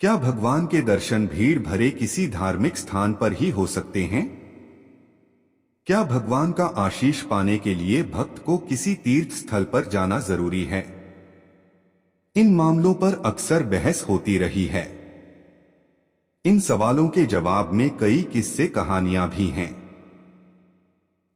क्या भगवान के दर्शन भीड़ भरे किसी धार्मिक स्थान पर ही हो सकते हैं? क्या भगवान का आशीष पाने के लिए भक्त को किसी तीर्थ स्थल पर जाना जरूरी है? इन मामलों पर अक्सर बहस होती रही है। इन सवालों के जवाब में कई किस्से कहानियां भी हैं।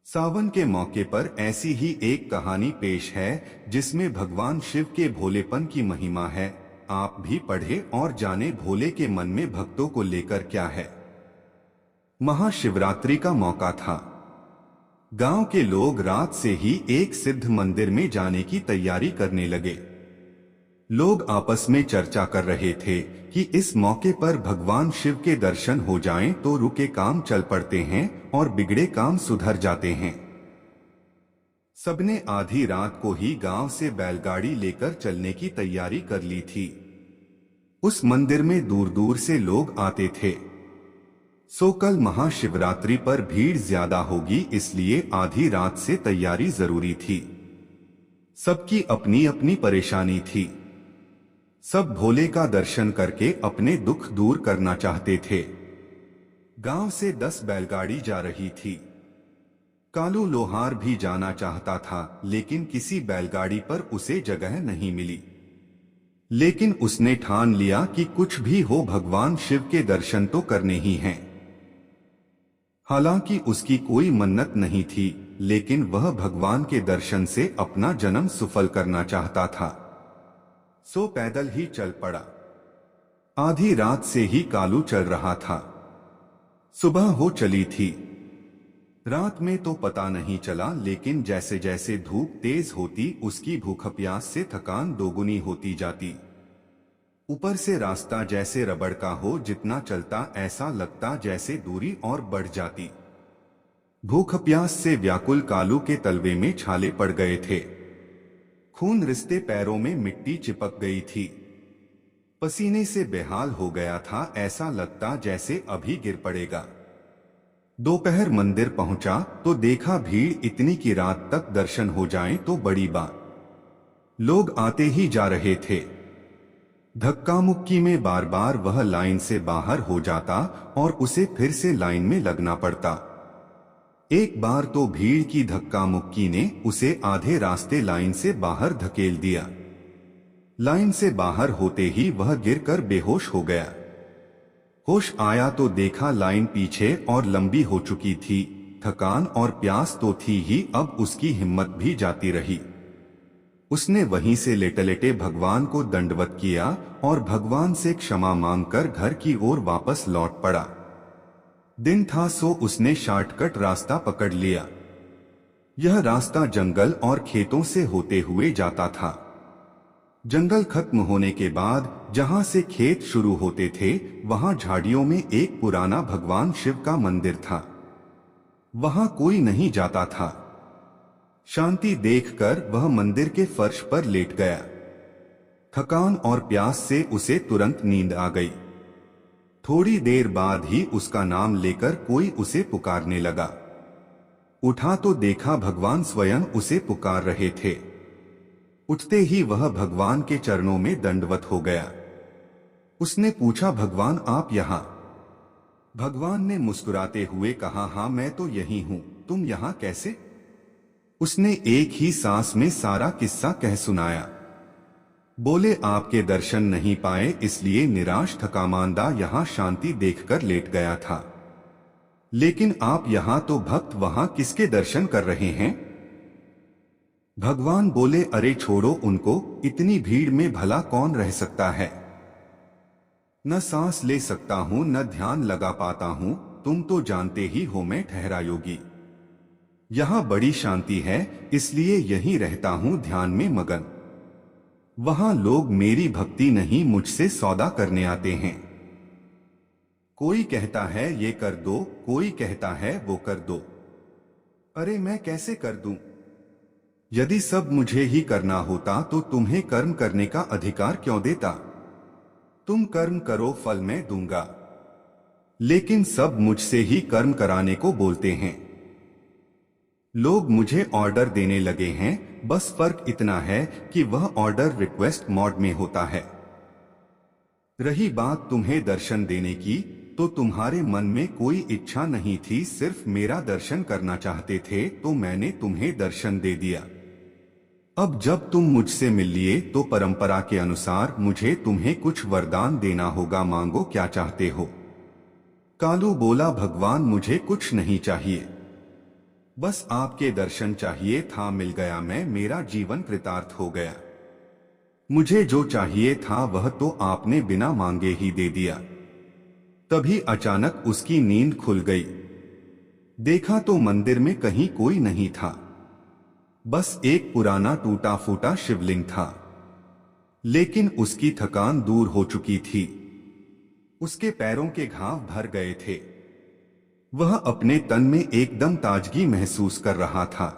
सावन के मौके पर ऐसी ही एक कहानी पेश है जिसमें भगवान शिव के भोलेपन की महिमा है। आप भी पढ़े और जाने भोले के मन में भक्तों को लेकर क्या है। महाशिवरात्रि का मौका था। गांव के लोग रात से ही एक सिद्ध मंदिर में जाने की तैयारी करने लगे। लोग आपस में चर्चा कर रहे थे कि इस मौके पर भगवान शिव के दर्शन हो जाएं तो रुके काम चल पड़ते हैं और बिगड़े काम सुधर जाते हैं। सबने आधी रात को ही गांव से बैलगाड़ी लेकर चलने की तैयारी कर ली थी। उस मंदिर में दूर दूर से लोग आते थे। सो कल महाशिवरात्रि पर भीड़ ज्यादा होगी, इसलिए आधी रात से तैयारी जरूरी थी। सबकी अपनी अपनी परेशानी थी। सब भोले का दर्शन करके अपने दुख दूर करना चाहते थे। गांव से 10 बैलगाड़ी जा रही थी। कालू लोहार भी जाना चाहता था, लेकिन किसी बैलगाड़ी पर उसे जगह नहीं मिली। लेकिन उसने ठान लिया कि कुछ भी हो भगवान शिव के दर्शन तो करने ही हैं। हालांकि उसकी कोई मन्नत नहीं थी, लेकिन वह भगवान के दर्शन से अपना जन्म सफल करना चाहता था। सो पैदल ही चल पड़ा। आधी रात से ही कालू चल रहा था। सुबह हो चली थी। रात में तो पता नहीं चला, लेकिन जैसे जैसे धूप तेज होती उसकी भूख प्यास से थकान दोगुनी होती जाती। ऊपर से रास्ता जैसे रबड़ का हो, जितना चलता ऐसा लगता जैसे दूरी और बढ़ जाती। भूख प्यास से व्याकुल कालू के तलवे में छाले पड़ गए थे। खून रिश्ते पैरों में मिट्टी चिपक गई थी। पसीने से बेहाल हो गया था, ऐसा लगता जैसे अभी गिर पड़ेगा। दोपहर मंदिर पहुंचा तो देखा भीड़ इतनी कि रात तक दर्शन हो जाएं तो बड़ी बात। लोग आते ही जा रहे थे। धक्का मुक्की में बार बार वह लाइन से बाहर हो जाता और उसे फिर से लाइन में लगना पड़ता। एक बार तो भीड़ की धक्का मुक्की ने उसे आधे रास्ते लाइन से बाहर धकेल दिया। लाइन से बाहर होते ही वह गिरकर बेहोश हो गया। होश आया तो देखा लाइन पीछे और लंबी हो चुकी थी। थकान और प्यास तो थी ही, अब उसकी हिम्मत भी जाती रही। उसने वहीं से लेटे लेटे भगवान को दंडवत किया और भगवान से क्षमा मांगकर घर की ओर वापस लौट पड़ा। दिन था, सो उसने शॉर्टकट रास्ता पकड़ लिया। यह रास्ता जंगल और खेतों से होते हुए जाता था। जंगल खत्म होने के बाद जहां से खेत शुरू होते थे, वहां झाड़ियों में एक पुराना भगवान शिव का मंदिर था। वहां कोई नहीं जाता था। शांति देखकर वह मंदिर के फर्श पर लेट गया। थकान और प्यास से उसे तुरंत नींद आ गई। थोड़ी देर बाद ही उसका नाम लेकर कोई उसे पुकारने लगा। उठा तो देखा भगवान स्वयं उसे पुकार रहे थे। उठते ही वह भगवान के चरणों में दंडवत हो गया। उसने पूछा, भगवान आप यहाँ? भगवान ने मुस्कुराते हुए कहा, हाँ मैं तो यही हूँ, तुम यहाँ कैसे? उसने एक ही सांस में सारा किस्सा कह सुनाया। बोले, आपके दर्शन नहीं पाए इसलिए निराश थकामांदा यहाँ शांति देखकर लेट गया था। लेकिन आप यहाँ तो भक्त, वहां किसके दर्शन कर रहे हैं? भगवान बोले, अरे छोड़ो उनको, इतनी भीड़ में भला कौन रह सकता है। न सांस ले सकता हूं न ध्यान लगा पाता हूं, तुम तो जानते ही हो मैं ठहरा योगी। यहाँ बड़ी शांति है, इसलिए यहीं रहता हूं ध्यान में मगन। वहां लोग मेरी भक्ति नहीं मुझसे सौदा करने आते हैं। कोई कहता है ये कर दो, कोई कहता है वो कर दो। अरे मैं कैसे कर दूं? यदि सब मुझे ही करना होता तो तुम्हें कर्म करने का अधिकार क्यों देता? तुम कर्म करो, फल मैं दूंगा। लेकिन सब मुझसे ही कर्म कराने को बोलते हैं। लोग मुझे ऑर्डर देने लगे हैं, बस फर्क इतना है कि वह ऑर्डर रिक्वेस्ट मोड में होता है। रही बात तुम्हें दर्शन देने की, तो तुम्हारे मन में कोई इच्छा नहीं थी, सिर्फ मेरा दर्शन करना चाहते थे, तो मैंने तुम्हें दर्शन दे दिया। अब जब तुम मुझसे मिल लिए तो परंपरा के अनुसार मुझे तुम्हें कुछ वरदान देना होगा, मांगो क्या चाहते हो। कालू बोला, भगवान मुझे कुछ नहीं चाहिए, बस आपके दर्शन चाहिए था, मिल गया मैं, मेरा जीवन कृतार्थ हो गया। मुझे जो चाहिए था वह तो आपने बिना मांगे ही दे दिया। तभी अचानक उसकी नींद खुल गई। देखा तो मंदिर में कहीं कोई नहीं था, बस एक पुराना टूटा फूटा शिवलिंग था। लेकिन उसकी थकान दूर हो चुकी थी, उसके पैरों के घाव भर गए थे, वह अपने तन में एकदम ताजगी महसूस कर रहा था।